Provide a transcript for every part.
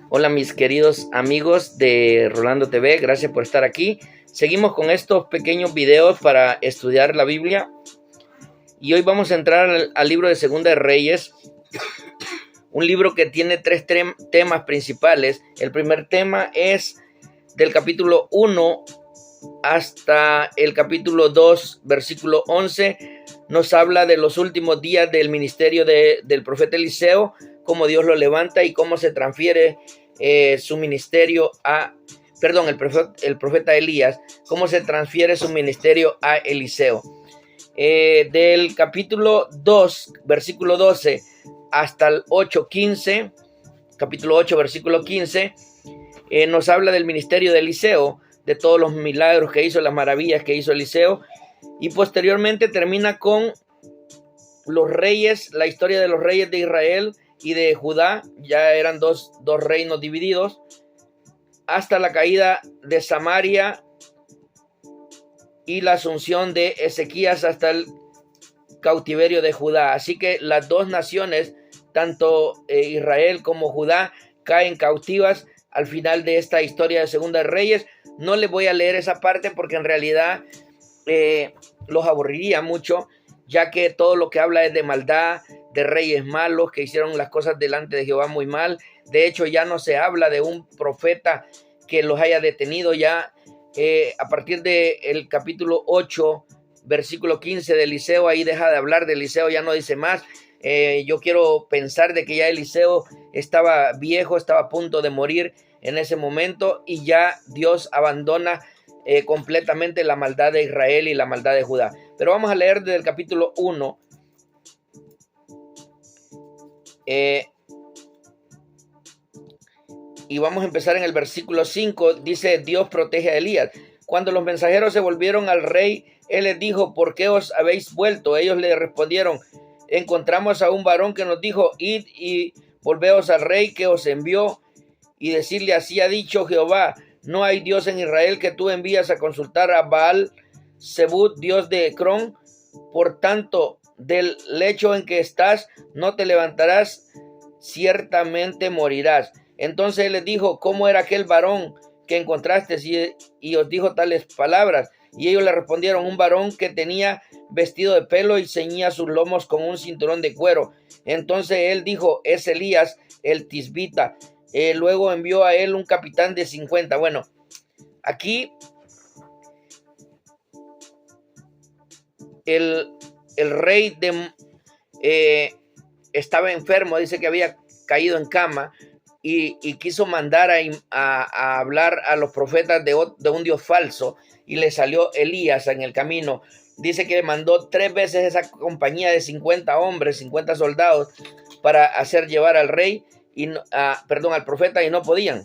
Hola mis queridos amigos de Rolando TV, gracias por estar aquí. Seguimos con estos pequeños videos para estudiar la Biblia y hoy vamos a entrar al libro de Segunda de Reyes, un libro que tiene tres temas principales. El primer tema es del capítulo 1 hasta el capítulo 2, versículo 11. Nos habla de los últimos días del ministerio del profeta Eliseo, cómo Dios lo levanta y cómo se transfiere su ministerio el profeta Elías, cómo se transfiere su ministerio a Eliseo. Del capítulo 2, versículo 12 hasta el 8:15, capítulo 8, versículo 15, nos habla del ministerio de Eliseo, de todos los milagros que hizo, las maravillas que hizo Eliseo, y posteriormente termina con los reyes, la historia de los reyes de Israel y de Judá. Ya eran dos reinos divididos, hasta la caída de Samaria y la asunción de Ezequías hasta el cautiverio de Judá. Así que las dos naciones, tanto Israel como Judá, caen cautivas al final de esta historia de Segunda de Reyes. No les voy a leer esa parte porque en realidad los aburriría mucho, ya que todo lo que habla es de maldad, de reyes malos que hicieron las cosas delante de Jehová muy mal. De hecho, ya no se habla de un profeta que los haya detenido. Ya a partir del capítulo 8, versículo 15 de Eliseo, ahí deja de hablar de Eliseo, ya no dice más. Yo quiero pensar de que ya Eliseo estaba viejo, estaba a punto de morir en ese momento, y ya Dios abandona completamente la maldad de Israel y la maldad de Judá. Pero vamos a leer desde el capítulo 1. Y vamos a empezar en el versículo 5. Dice: Dios protege a Elías. Cuando los mensajeros se volvieron al rey, él les dijo: ¿por qué os habéis vuelto? Ellos le respondieron: encontramos a un varón que nos dijo: id y volveos al rey que os envió, y decirle: así ha dicho Jehová, no hay Dios en Israel que tú envías a consultar a Baal Zebud, Dios de Ecrón. Por tanto, del lecho en que estás no te levantarás, ciertamente morirás. Entonces él les dijo: ¿cómo era aquel varón que encontraste? Y os dijo tales palabras. Y ellos le respondieron: un varón que tenía vestido de pelo y ceñía sus lomos con un cinturón de cuero. Entonces él dijo: es Elías el tisbita. Luego envió a él un capitán de 50. Bueno, aquí el rey estaba enfermo, dice que había caído en cama, y quiso mandar a hablar a los profetas de un Dios falso, y le salió Elías en el camino. Dice que mandó 3 veces esa compañía de 50 hombres, 50 soldados, para hacer llevar al rey, al profeta, y no podían.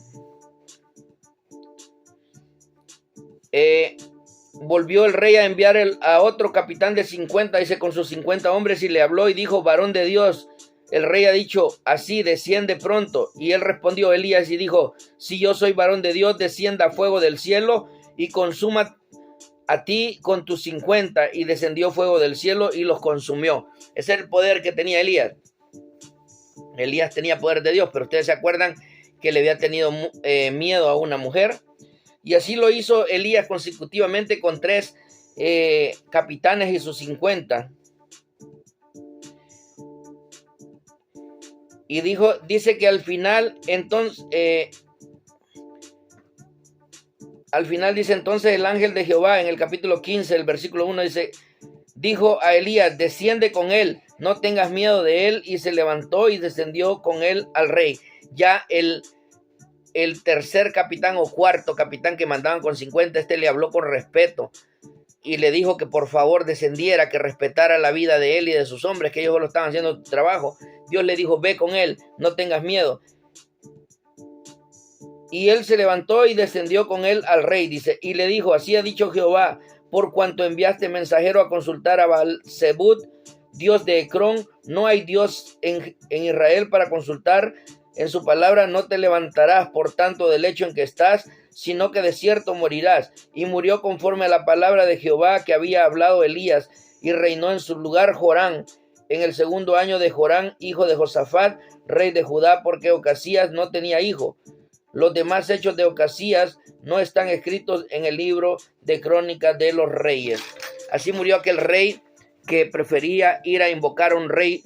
Volvió el rey a enviar a otro capitán de 50, dice, con sus 50 hombres, y le habló y dijo: varón de Dios, el rey ha dicho así, desciende pronto. Y él respondió, Elías, y dijo: si yo soy varón de Dios, descienda fuego del cielo y consuma a ti con tus 50. Y descendió fuego del cielo y los consumió. Ese es el poder que tenía Elías. Elías tenía poder de Dios, pero ustedes se acuerdan que le había tenido miedo a una mujer. Y así lo hizo Elías consecutivamente con 3 capitanes y sus 50. Y dice que al final, entonces, dice: entonces el ángel de Jehová, en el capítulo 15, el versículo 1, dijo a Elías: desciende con él, no tengas miedo de él. Y se levantó y descendió con él al rey. Ya el tercer capitán o cuarto capitán que mandaban con 50, le habló con respeto y le dijo que por favor descendiera, que respetara la vida de él y de sus hombres, que ellos solo estaban haciendo trabajo. Dios le dijo: ve con él, no tengas miedo. Y él se levantó y descendió con él al rey, dice, y le dijo: así ha dicho Jehová, por cuanto enviaste mensajero a consultar a Baal Zebud, Dios de Ecrón, no hay Dios en Israel para consultar. En su palabra no te levantarás, por tanto, del lecho en que estás, sino que de cierto morirás. Y murió conforme a la palabra de Jehová que había hablado Elías, y reinó en su lugar Joram, en el segundo año de Jorán, hijo de Josafat, rey de Judá, porque Ocasías no tenía hijo. Los demás hechos de Ocasías no están escritos en el libro de crónicas de los reyes. Así murió aquel rey que prefería ir a invocar a un rey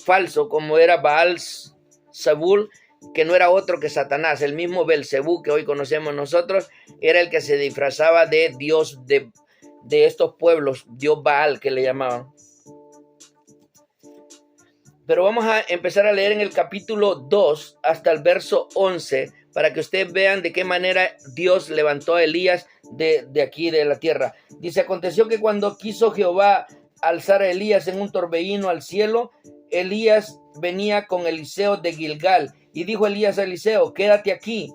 falso como era Baal-Zebul, que no era otro que Satanás. El mismo Belcebú que hoy conocemos nosotros era el que se disfrazaba de Dios de estos pueblos, Dios Baal que le llamaban. Pero vamos a empezar a leer en el capítulo 2 hasta el verso 11 para que ustedes vean de qué manera Dios levantó a Elías de aquí de la tierra. Dice: aconteció que cuando quiso Jehová alzar a Elías en un torbellino al cielo, Elías venía con Eliseo de Gilgal, y dijo Elías a Eliseo: quédate aquí,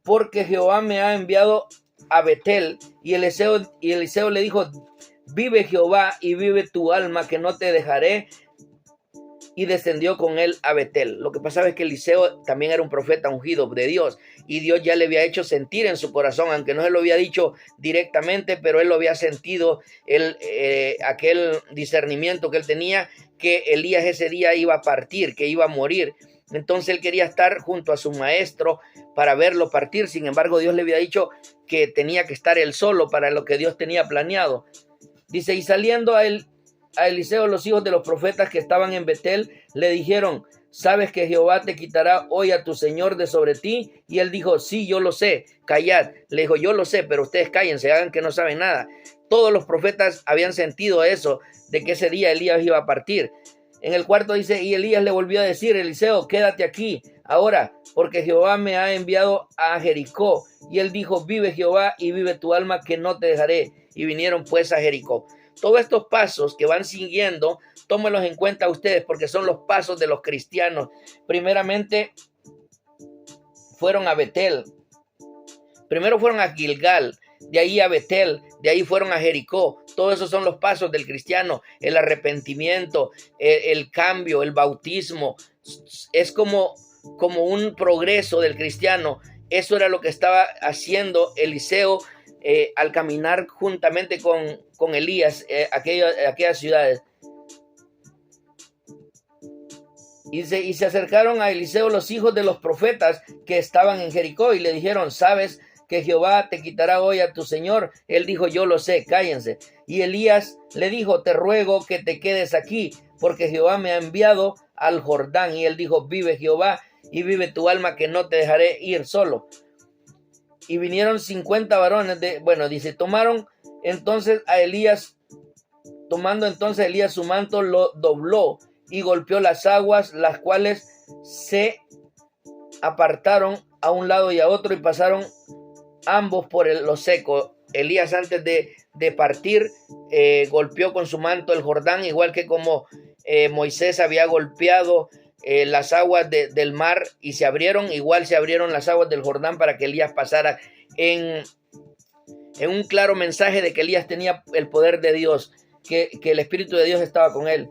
porque Jehová me ha enviado a Betel. Y Eliseo le dijo: vive Jehová y vive tu alma, que no te dejaré. Y descendió con él a Betel. Lo que pasaba es que Eliseo también era un profeta ungido de Dios, y Dios ya le había hecho sentir en su corazón, aunque no se lo había dicho directamente, pero él lo había sentido, aquel discernimiento que él tenía, que Elías ese día iba a partir, que iba a morir. Entonces él quería estar junto a su maestro para verlo partir. Sin embargo, Dios le había dicho que tenía que estar él solo para lo que Dios tenía planeado. Dice: y saliendo a Eliseo los hijos de los profetas que estaban en Betel le dijeron: ¿sabes que Jehová te quitará hoy a tu señor de sobre ti? Y él dijo: sí, yo lo sé, callad. Le dijo: yo lo sé, pero ustedes cállense, hagan que no saben nada. Todos los profetas habían sentido eso, de que ese día Elías iba a partir. En el cuarto dice: y Elías le volvió a decir: Eliseo, quédate aquí ahora, porque Jehová me ha enviado a Jericó. Y él dijo: vive Jehová y vive tu alma, que no te dejaré. Y vinieron pues a Jericó. Todos estos pasos que van siguiendo, tómenlos en cuenta ustedes, porque son los pasos de los cristianos. Primeramente fueron a Betel, primero fueron a Gilgal, de ahí a Betel, de ahí fueron a Jericó. Todos esos son los pasos del cristiano: el arrepentimiento, el cambio, el bautismo. Es como un progreso del cristiano. Eso era lo que estaba haciendo Eliseo al caminar juntamente con Elías, aquellas ciudades. Y se acercaron a Eliseo los hijos de los profetas que estaban en Jericó y le dijeron: ¿sabes que Jehová te quitará hoy a tu señor? Él dijo: yo lo sé, cállense. Y Elías le dijo: te ruego que te quedes aquí, porque Jehová me ha enviado al Jordán. Y él dijo: vive Jehová y vive tu alma, que no te dejaré ir solo. Y vinieron 50 varones tomaron entonces a Elías, tomando entonces Elías su manto, lo dobló y golpeó las aguas, las cuales se apartaron a un lado y a otro, y pasaron ambos por lo seco. Elías, antes de partir, golpeó con su manto el Jordán, igual que como Moisés había golpeado las aguas del mar y se abrieron. Igual se abrieron las aguas del Jordán para que Elías pasara, en un claro mensaje de que Elías tenía el poder de Dios, que el Espíritu de Dios estaba con él.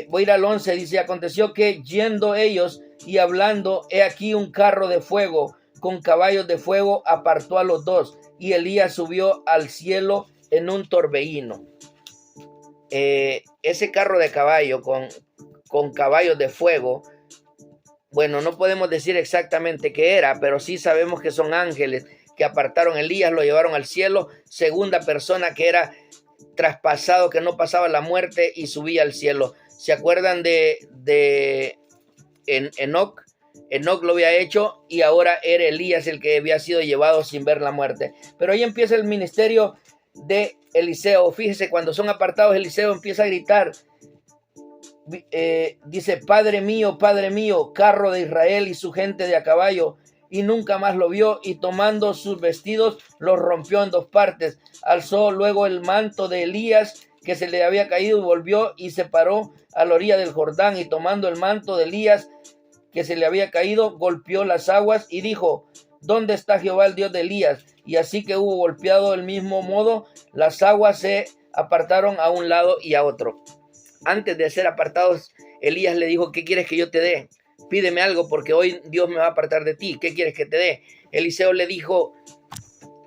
Voy a ir al 11, dice: aconteció que yendo ellos y hablando, he aquí un carro de fuego con caballos de fuego apartó a los dos, y Elías subió al cielo en un torbellino. Ese carro de caballo con caballos de fuego, bueno, no podemos decir exactamente qué era, pero sí sabemos que son ángeles que apartaron a Elías, lo llevaron al cielo. Segunda persona que era traspasado, que no pasaba la muerte y subía al cielo. ¿Se acuerdan de Enoc? Enoc lo había hecho y ahora era Elías el que había sido llevado sin ver la muerte. Pero ahí empieza el ministerio de Eliseo. Fíjese, cuando son apartados, Eliseo empieza a gritar. Dice: Padre mío, carro de Israel y su gente de a caballo. Y nunca más lo vio, y tomando sus vestidos los rompió en dos partes. Alzó luego el manto de Elías que se le había caído y volvió y se paró a la orilla del Jordán, y tomando el manto de Elías que se le había caído, golpeó las aguas y dijo: ¿dónde está Jehová el Dios de Elías? Y así que hubo golpeado del mismo modo, las aguas se apartaron a un lado y a otro. Antes de ser apartados, Elías le dijo: ¿qué quieres que yo te dé? Pídeme algo, porque hoy Dios me va a apartar de ti. ¿Qué quieres que te dé? Eliseo le dijo: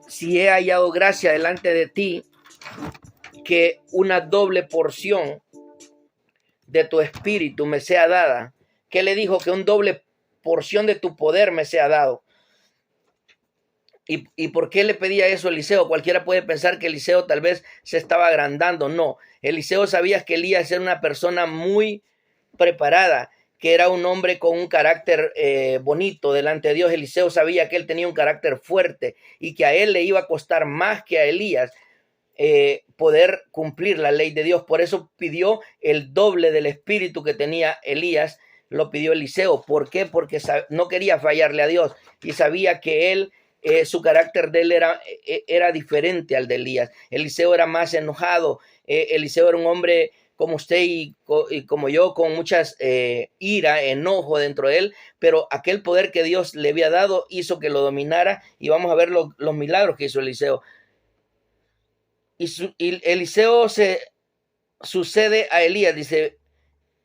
si he hallado gracia delante de ti, que una doble porción de tu espíritu me sea dada. ¿Qué le dijo? Que un doble porción de tu poder me sea dado. ¿Y por qué le pedía eso a Eliseo? Cualquiera puede pensar que Eliseo tal vez se estaba agrandando. No, Eliseo sabía que Elías era una persona muy preparada, que era un hombre con un carácter bonito delante de Dios. Eliseo sabía que él tenía un carácter fuerte y que a él le iba a costar más que a Elías poder cumplir la ley de Dios. Por eso pidió el doble del espíritu que tenía Elías, lo pidió Eliseo. ¿Por qué? Porque no quería fallarle a Dios y sabía que él, su carácter de él era diferente al de Elías. Eliseo era más enojado. Eliseo era un hombre como usted y como yo, con muchas ira, enojo dentro de él, pero aquel poder que Dios le había dado hizo que lo dominara, y vamos a ver los milagros que hizo Eliseo. Y Eliseo se sucede a Elías, dice,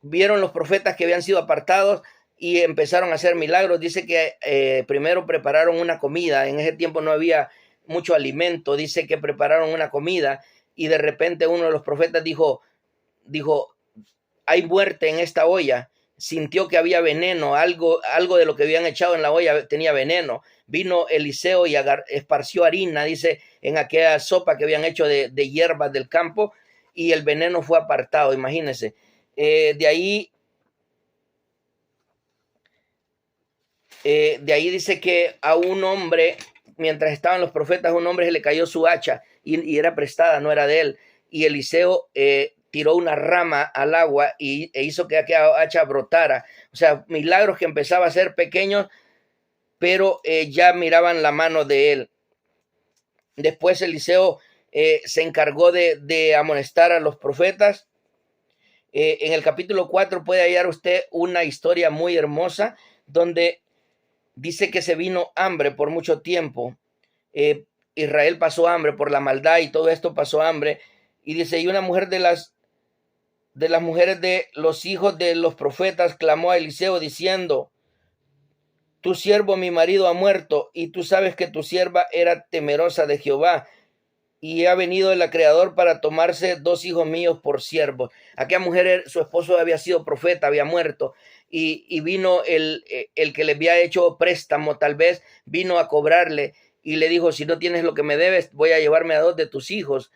vieron los profetas que habían sido apartados y empezaron a hacer milagros. Dice que primero prepararon una comida. En ese tiempo no había mucho alimento. Dice que prepararon una comida y de repente uno de los profetas dijo, hay muerte en esta olla. Sintió que había veneno, algo de lo que habían echado en la olla tenía veneno. Vino Eliseo y esparció harina, dice, en aquella sopa que habían hecho de hierbas del campo, y el veneno fue apartado, imagínense. De ahí dice que a un hombre, mientras estaban los profetas, a un hombre se le cayó su hacha y era prestada, no era de él. Y Eliseo tiró una rama al agua e hizo que aquella hacha brotara. O sea, milagros que empezaba a ser pequeños, pero ya miraban la mano de él. Después Eliseo se encargó de amonestar a los profetas. En el capítulo 4 puede hallar usted una historia muy hermosa donde dice que se vino hambre por mucho tiempo. Israel pasó hambre por la maldad y todo esto pasó hambre. Y dice, y una mujer de las mujeres de los hijos de los profetas clamó a Eliseo diciendo, tu siervo mi marido ha muerto y tú sabes que tu sierva era temerosa de Jehová y ha venido el Creador para tomarse 2 hijos míos por siervos. Aquella mujer, su esposo había sido profeta, había muerto, y vino el que le había hecho préstamo, tal vez vino a cobrarle y le dijo, si no tienes lo que me debes, voy a llevarme a 2 de tus hijos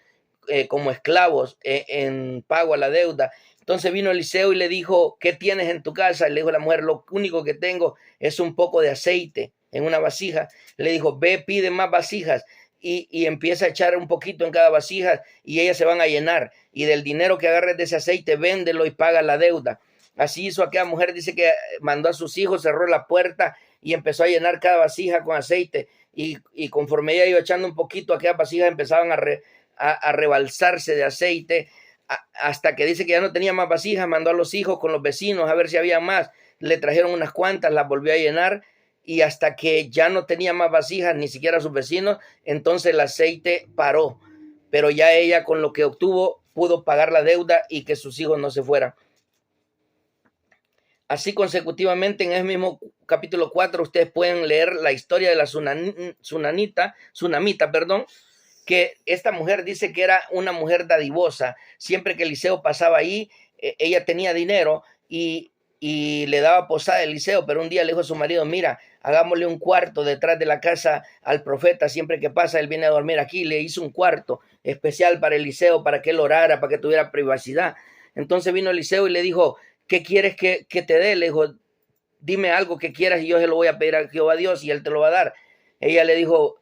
como esclavos en pago a la deuda. Entonces vino Eliseo y le dijo, ¿qué tienes en tu casa? Y le dijo la mujer, lo único que tengo es un poco de aceite en una vasija. Le dijo, ve, pide más vasijas. Y empieza a echar un poquito en cada vasija y ellas se van a llenar. Y del dinero que agarres de ese aceite, véndelo y paga la deuda. Así hizo aquella mujer. Dice que mandó a sus hijos, cerró la puerta y empezó a llenar cada vasija con aceite. Y conforme ella iba echando un poquito, aquellas vasijas empezaban a rebalsarse de aceite, hasta que dice que ya no tenía más vasijas. Mandó a los hijos con los vecinos a ver si había más. Le trajeron unas cuantas, las volvió a llenar. Y hasta que ya no tenía más vasijas, ni siquiera sus vecinos, entonces el aceite paró. Pero ya ella, con lo que obtuvo, pudo pagar la deuda y que sus hijos no se fueran. Así consecutivamente, en el mismo capítulo 4, ustedes pueden leer la historia de la tsunamita, que esta mujer dice que era una mujer dadivosa. Siempre que Eliseo pasaba ahí, ella tenía dinero y le daba posada a Eliseo, pero un día le dijo a su marido, mira, hagámosle un cuarto detrás de la casa al profeta, siempre que pasa él viene a dormir aquí. Le hizo un cuarto especial para Eliseo, para que él orara, para que tuviera privacidad. Entonces vino Eliseo y le dijo, ¿qué quieres que te dé? Le dijo, dime algo que quieras y yo se lo voy a pedir a Jehová Dios y él te lo va a dar. Ella le dijo,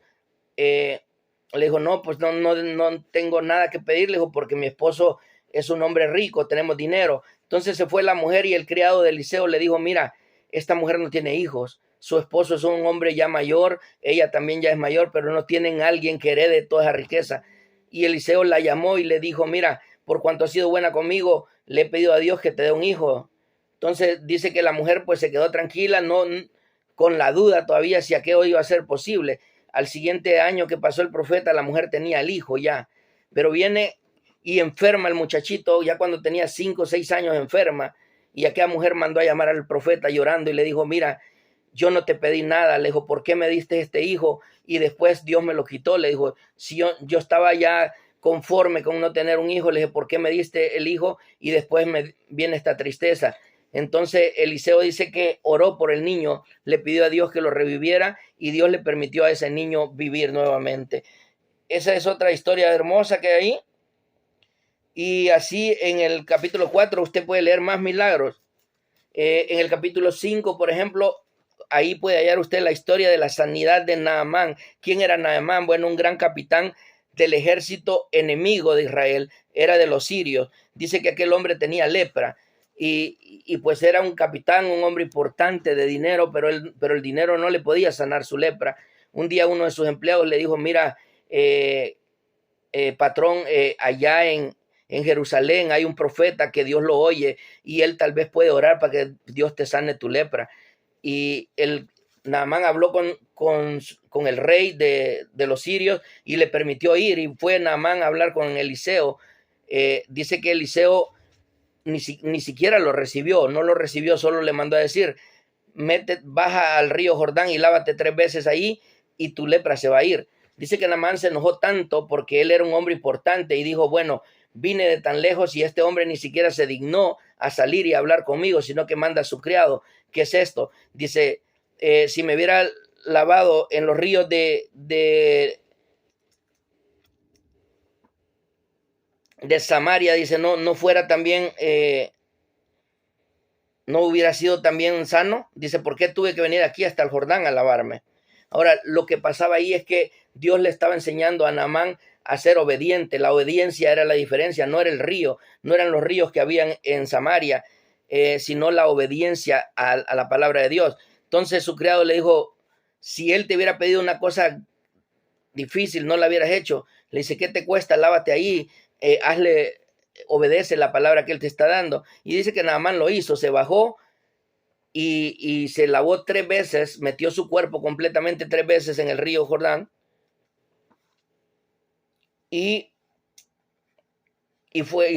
no, pues no tengo nada que pedir, le dijo, porque mi esposo es un hombre rico, tenemos dinero. Entonces se fue la mujer y el criado de Eliseo le dijo, mira, esta mujer no tiene hijos, su esposo es un hombre ya mayor, ella también ya es mayor, pero no tienen alguien que herede toda esa riqueza. Y Eliseo la llamó y le dijo, mira, por cuanto has sido buena conmigo, le he pedido a Dios que te dé un hijo. Entonces dice que la mujer pues se quedó tranquila, no con la duda todavía si aquello iba a ser posible. Al siguiente año que pasó el profeta, la mujer tenía el hijo ya, pero viene y enferma el muchachito, ya cuando tenía 5 o 6 años enferma, y aquella mujer mandó a llamar al profeta llorando y le dijo, mira, yo no te pedí nada. Le dijo, ¿por qué me diste este hijo? Y después Dios me lo quitó. Le dijo, si yo estaba ya conforme con no tener un hijo. Le dije, ¿por qué me diste el hijo? Y después me viene esta tristeza. Entonces Eliseo dice que oró por el niño, le pidió a Dios que lo reviviera y Dios le permitió a ese niño vivir nuevamente. Esa es otra historia hermosa que hay ahí. Y así en el capítulo 4 usted puede leer más milagros. En el capítulo 5, por ejemplo, ahí puede hallar usted la historia de la sanidad de Naamán. ¿Quién era Naamán? Bueno, un gran capitán del ejército enemigo de Israel, era de los sirios. Dice que aquel hombre tenía lepra y pues era un capitán, un hombre importante de dinero, pero el dinero no le podía sanar su lepra. Un día uno de sus empleados le dijo, mira, patrón, allá en Jerusalén hay un profeta que Dios lo oye y él tal vez puede orar para que Dios te sane tu lepra. Y el Naamán habló con el rey de los sirios y le permitió ir, y fue Naamán a hablar con Eliseo. Dice que Eliseo ni siquiera lo recibió, no lo recibió, solo le mandó a decir, baja al río Jordán y lávate 3 veces ahí y tu lepra se va a ir. Dice que Naamán se enojó tanto porque él era un hombre importante y dijo, bueno, vine de tan lejos y este hombre ni siquiera se dignó a salir y hablar conmigo, sino que manda a su criado. ¿Qué es esto? Dice, si me hubiera lavado en los ríos de Samaria, dice, no fuera también, no hubiera sido también sano. Dice, ¿por qué tuve que venir aquí hasta el Jordán a lavarme? Ahora, lo que pasaba ahí es que Dios le estaba enseñando a Naamán a ser obediente. La obediencia era la diferencia, no era el río, no eran los ríos que habían en Samaria, sino la obediencia a la palabra de Dios. Entonces su criado le dijo, si él te hubiera pedido una cosa difícil, no la hubieras hecho. Le dice, ¿qué te cuesta? Lávate ahí, obedece la palabra que él te está dando. Y dice que Naamán lo hizo, se bajó y se lavó 3 veces, metió su cuerpo completamente 3 veces en el río Jordán y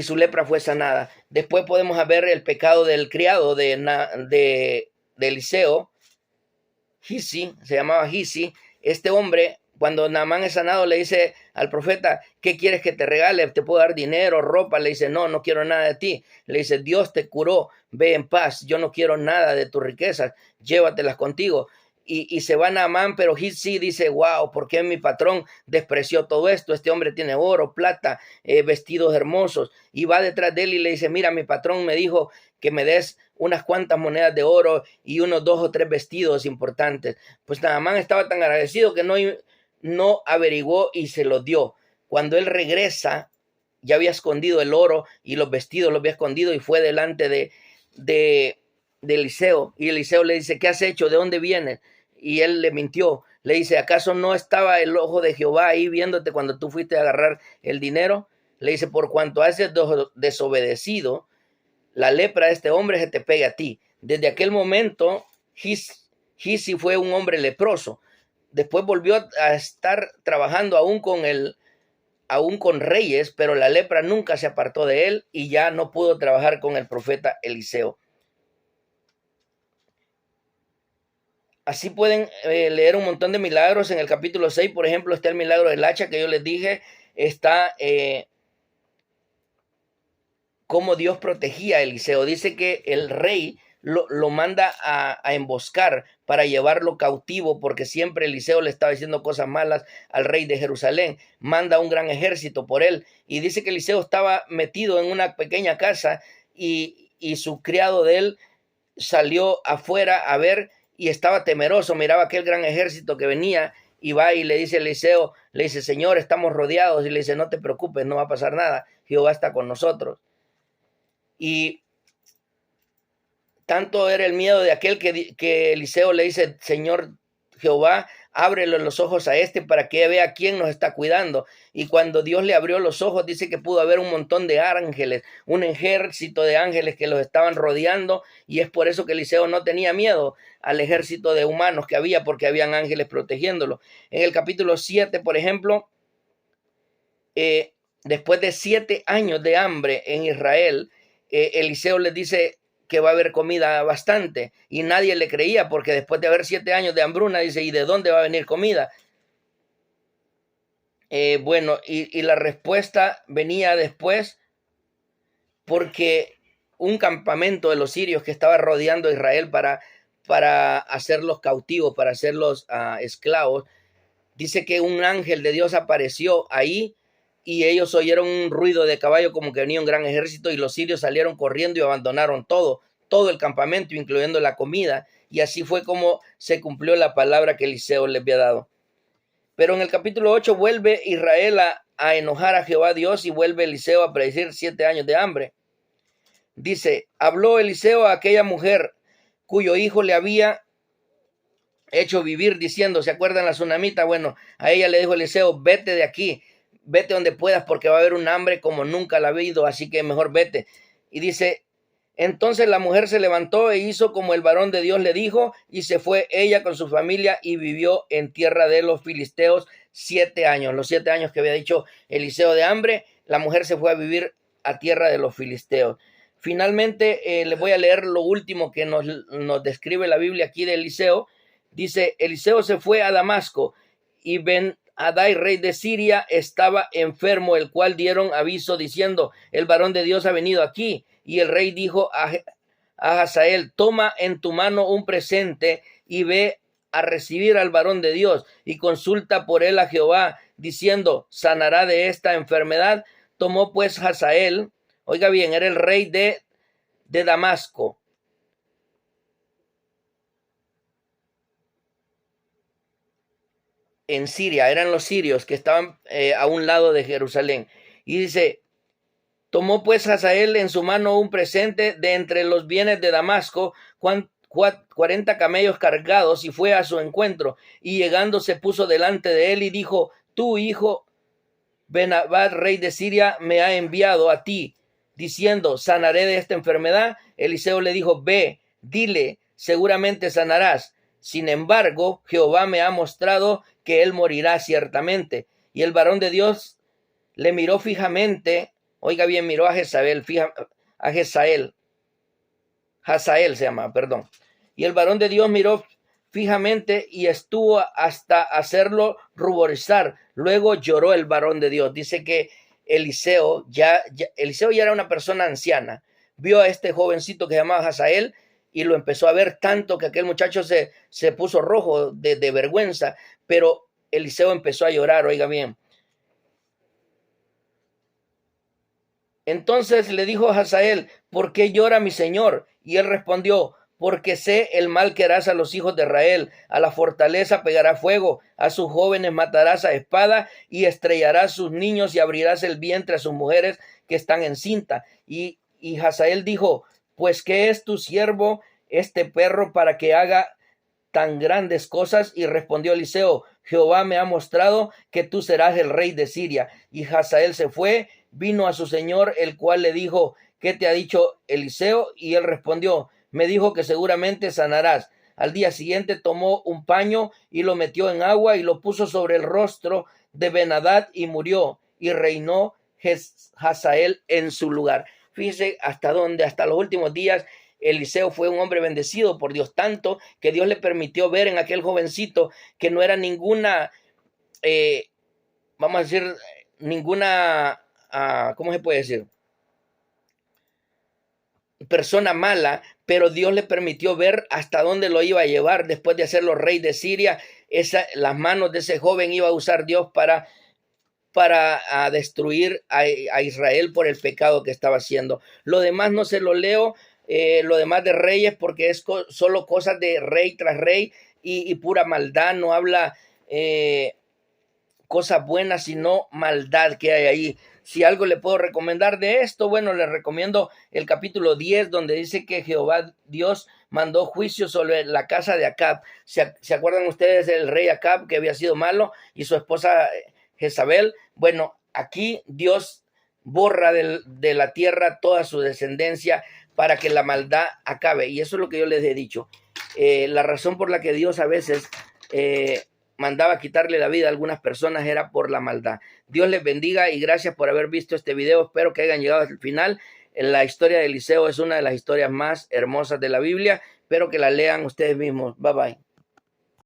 su lepra fue sanada. Después podemos ver el pecado del criado de Eliseo, Gisi, se llamaba Gisi. Este hombre, cuando Naamán es sanado, le dice al profeta, ¿qué quieres que te regale? ¿Te puedo dar dinero, ropa? Le dice, no quiero nada de ti. Le dice, Dios te curó, ve en paz, yo no quiero nada de tus riquezas, llévatelas contigo. Y se va Naamán, pero Gisi dice, wow, ¿por qué mi patrón despreció todo esto? Este hombre tiene oro, plata, vestidos hermosos. Y va detrás de él y le dice, mira, mi patrón me dijo que me des unas cuantas monedas de oro y unos 2 o 3 vestidos importantes. Pues Naamán estaba tan agradecido que no averiguó y se los dio. Cuando él regresa, ya había escondido el oro y los vestidos los había escondido y fue delante de Eliseo. Y Eliseo le dice, ¿qué has hecho? ¿De dónde vienes? Y él le mintió. Le dice, ¿acaso no estaba el ojo de Jehová ahí viéndote cuando tú fuiste a agarrar el dinero? Le dice, por cuanto has desobedecido, la lepra de este hombre se te pega a ti. Desde aquel momento, Gisi fue un hombre leproso. Después volvió a estar trabajando aún con reyes, pero la lepra nunca se apartó de él y ya no pudo trabajar con el profeta Eliseo. Así pueden leer un montón de milagros. En el capítulo 6, por ejemplo, está el milagro del hacha que yo les dije. Está cómo Dios protegía a Eliseo. Dice que el rey lo manda a emboscar para llevarlo cautivo, porque siempre Eliseo le estaba diciendo cosas malas al rey de Jerusalén. Manda un gran ejército por él. Y dice que Eliseo estaba metido en una pequeña casa y su criado de él salió afuera a ver y estaba temeroso, miraba aquel gran ejército que venía y va y le dice a Eliseo, le dice, Señor, estamos rodeados, y le dice, no te preocupes, no va a pasar nada, Jehová está con nosotros. Y tanto era el miedo de aquel que Eliseo le dice, Señor Jehová, ábrele los ojos a este para que vea quién nos está cuidando. Y cuando Dios le abrió los ojos, dice que pudo haber un montón de ángeles, un ejército de ángeles que los estaban rodeando, y es por eso que Eliseo no tenía miedo al ejército de humanos que había, porque habían ángeles protegiéndolo. En el capítulo 7, por ejemplo, después de 7 años de hambre en Israel, Eliseo les dice que va a haber comida bastante, y nadie le creía, porque después de haber 7 años de hambruna, dice, ¿y de dónde va a venir comida? Bueno, y la respuesta venía después porque un campamento de los sirios que estaba rodeando a Israel para hacerlos cautivos, para hacerlos esclavos, dice que un ángel de Dios apareció ahí y ellos oyeron un ruido de caballo como que venía un gran ejército y los sirios salieron corriendo y abandonaron todo el campamento, incluyendo la comida. Y así fue como se cumplió la palabra que Eliseo les había dado. Pero en el capítulo 8 vuelve Israel a enojar a Jehová Dios y vuelve Eliseo a predecir 7 años de hambre. Dice, habló Eliseo a aquella mujer cuyo hijo le había hecho vivir diciendo, ¿se acuerdan la tsunamita? Bueno, a ella le dijo Eliseo, vete de aquí, vete donde puedas porque va a haber un hambre como nunca la ha habido, así que mejor vete. Y dice, entonces la mujer se levantó e hizo como el varón de Dios le dijo y se fue ella con su familia y vivió en tierra de los filisteos 7 años. Los 7 años que había dicho Eliseo de hambre, la mujer se fue a vivir a tierra de los filisteos. Finalmente, les voy a leer lo último que nos describe la Biblia aquí de Eliseo. Dice, Eliseo se fue a Damasco y Ben-Hadad, rey de Siria, estaba enfermo, el cual dieron aviso diciendo, el varón de Dios ha venido aquí. Y el rey dijo a Hazael, toma en tu mano un presente y ve a recibir al varón de Dios y consulta por él a Jehová, diciendo, sanará de esta enfermedad. Tomó pues Hazael, oiga bien, era el rey de Damasco, en Siria, eran los sirios que estaban a un lado de Jerusalén. Y dice, tomó pues Hazael en su mano un presente de entre los bienes de Damasco, 40 camellos cargados, y fue a su encuentro. Y llegando se puso delante de él y dijo, tu hijo Ben-Hadad, rey de Siria, me ha enviado a ti, diciendo, sanaré de esta enfermedad. Eliseo le dijo, ve, dile, seguramente sanarás. Sin embargo, Jehová me ha mostrado que él morirá ciertamente. Y el varón de Dios le miró fijamente, oiga bien, miró a Jezabel, a Hazael se llama, perdón. Y el varón de Dios miró fijamente y estuvo hasta hacerlo ruborizar. Luego lloró el varón de Dios. Dice que Eliseo ya era una persona anciana. Vio a este jovencito que se llamaba Hazael y lo empezó a ver tanto que aquel muchacho se puso rojo de vergüenza, pero Eliseo empezó a llorar, oiga bien. Entonces le dijo a Hazael, ¿por qué llora mi señor? Y él respondió, porque sé el mal que harás a los hijos de Israel, a la fortaleza pegará fuego, a sus jóvenes matarás a espada y estrellarás sus niños y abrirás el vientre a sus mujeres que están encinta. Y Hazael dijo, pues ¿qué es tu siervo este perro para que haga tan grandes cosas? Y respondió Eliseo, Jehová me ha mostrado que tú serás el rey de Siria. Y Hazael se fue, vino a su señor, el cual le dijo, ¿qué te ha dicho Eliseo? Y él respondió, me dijo que seguramente sanarás. Al día siguiente tomó un paño y lo metió en agua y lo puso sobre el rostro de Ben-Hadad y murió, y reinó Hazael en su lugar. Fíjese hasta dónde, hasta los últimos días, Eliseo fue un hombre bendecido por Dios, tanto que Dios le permitió ver en aquel jovencito que no era ninguna, vamos a decir, ninguna, ¿cómo se puede decir? Persona mala, pero Dios le permitió ver hasta dónde lo iba a llevar después de hacerlo rey de Siria. Las manos de ese joven iba a usar Dios para destruir a Israel por el pecado que estaba haciendo. Lo demás no se lo leo, lo demás de reyes, porque es solo cosas de rey tras rey y pura maldad. No habla cosas buenas, sino maldad que hay ahí. Si algo le puedo recomendar de esto, bueno, le recomiendo el capítulo 10, donde dice que Jehová Dios mandó juicio sobre la casa de Acab. ¿Se acuerdan ustedes del rey Acab, que había sido malo, y su esposa Jezabel? Bueno, aquí Dios borra de la tierra toda su descendencia para que la maldad acabe. Y eso es lo que yo les he dicho. La razón por la que Dios a veces mandaba quitarle la vida a algunas personas era por la maldad. Dios les bendiga y gracias por haber visto este video. Espero que hayan llegado hasta el final. La historia de Eliseo es una de las historias más hermosas de la Biblia. Espero que la lean ustedes mismos. Bye bye.